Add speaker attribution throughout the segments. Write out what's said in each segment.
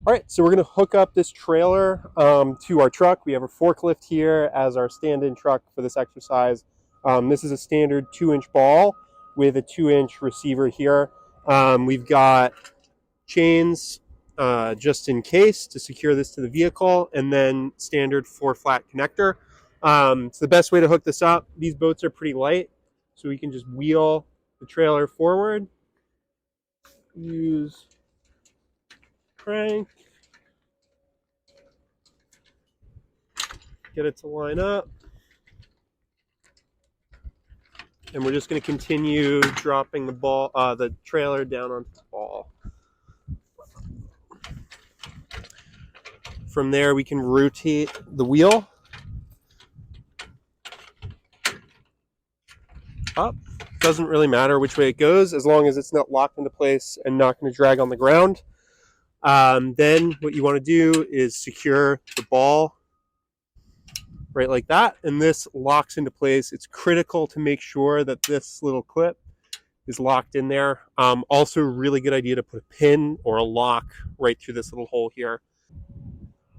Speaker 1: All right, so we're going to hook up this trailer to our truck. We have a forklift here as our stand-in truck for this exercise. This is a standard 2-inch ball with a 2-inch receiver here. We've got chains just in case to secure this to the vehicle, and then standard 4-flat connector. It's the best way to hook this up. These boats are pretty light, so we can just wheel the trailer forward, use crank, get it to line up, and we're just going to continue dropping the trailer down onto the ball. From there, we can rotate the wheel up. Doesn't really matter which way it goes as long as it's not locked into place and not going to drag on the ground. Then what you want to do is secure the ball right like that, and this locks into place. It's critical to make sure that this little clip is locked in there. Also, really good idea to put a pin or a lock right through this little hole here.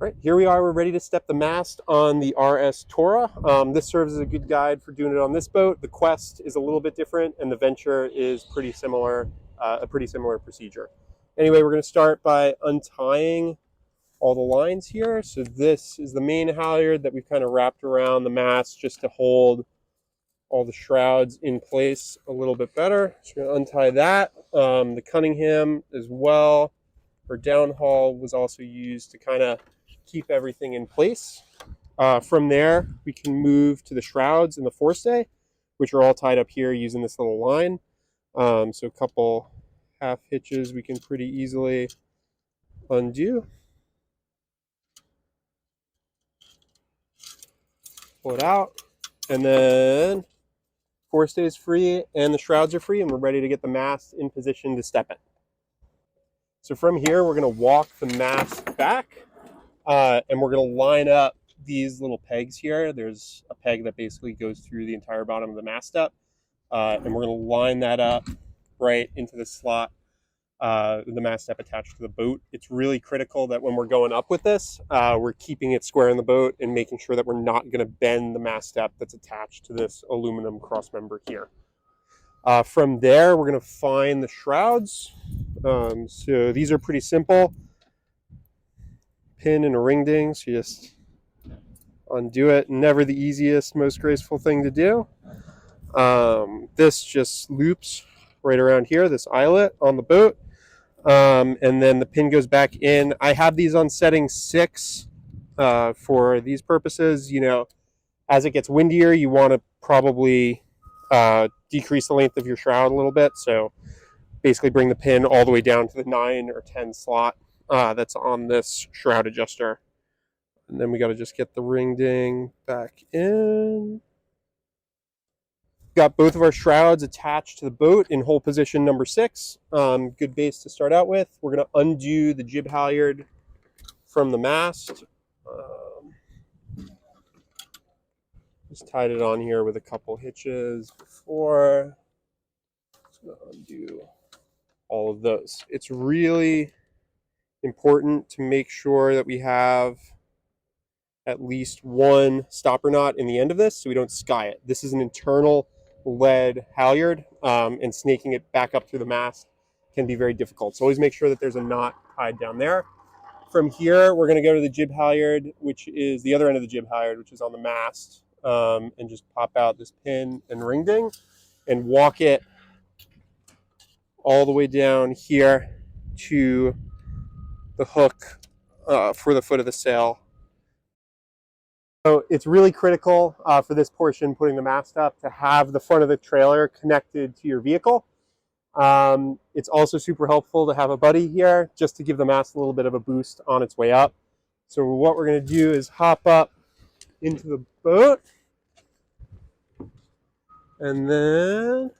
Speaker 1: All right, here we are. We're ready to step the mast on the RS Toura. This serves as a good guide for doing it on this boat. The Quest is a little bit different, and the Venture is pretty similar, a pretty similar procedure. Anyway, we're going to start by untying all the lines here. So this is the main halyard that we've kind of wrapped around the mast just to hold all the shrouds in place a little bit better. So we're going to untie that. The Cunningham as well, or downhaul, was also used to kind of keep everything in place. From there, we can move to the shrouds and the forestay, which are all tied up here using this little line. So a couple half hitches we can pretty easily undo. Pull it out, and then forestay is free and the shrouds are free, and we're ready to get the mast in position to step it. So from here, we're going to walk the mast back, and we're going to line up these little pegs here. There's a peg that basically goes through the entire bottom of the mast step, and we're going to line that up right into the slot, the mast step attached to the boat. It's really critical that when we're going up with this, we're keeping it square in the boat and making sure that we're not going to bend the mast step that's attached to this aluminum cross member here. From there, we're going to find the shrouds. So these are pretty simple. Pin and a ring ding, so you just undo it. Never the easiest, most graceful thing to do. This just loops right around here, this eyelet on the boat. And then the pin goes back in. I have these on setting 6 for these purposes. You know, as it gets windier, you want to probably decrease the length of your shroud a little bit. So basically bring the pin all the way down to the 9 or 10 slot that's on this shroud adjuster. And then we got to just get the ring ding back in. Got both of our shrouds attached to the boat in hole position number 6. Good base to start out with. We're going to undo the jib halyard from the mast. Just tied it on here with a couple hitches before. Just going to undo all of those. It's really important to make sure that we have at least one stopper knot in the end of this so we don't sky it. This is an internal lead halyard, and snaking it back up through the mast can be very difficult. So always make sure that there's a knot tied down there. From here, we're going to go to the jib halyard, which is the other end of the jib halyard, which is on the mast, and just pop out this pin and ring ding and walk it all the way down here to the hook for the foot of the sail. So it's really critical for this portion, putting the mast up, to have the front of the trailer connected to your vehicle. It's also super helpful to have a buddy here just to give the mast a little bit of a boost on its way up. So what we're going to do is hop up into the boat, and then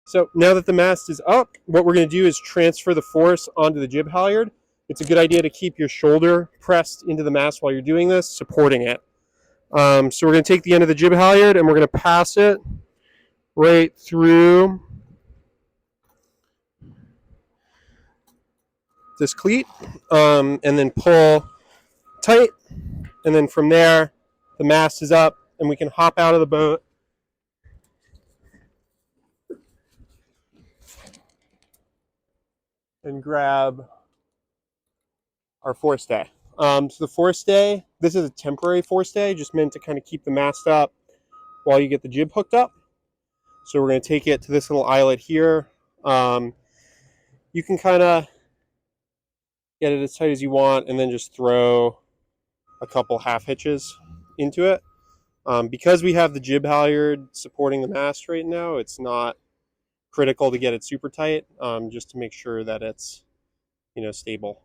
Speaker 1: So now that the mast is up, what we're going to do is transfer the force onto the jib halyard. It's a good idea to keep your shoulder pressed into the mast while you're doing this, supporting it. So we're going to take the end of the jib halyard and we're going to pass it right through this cleat, and then pull tight, and then from there the mast is up and we can hop out of the boat and grab our forestay. So the forestay, this is a temporary forestay, just meant to kind of keep the mast up while you get the jib hooked up. So we're going to take it to this little eyelet here. You can kind of get it as tight as you want and then just throw a couple half hitches into it. Because we have the jib halyard supporting the mast right now, it's not critical to get it super tight, just to make sure that it's, stable.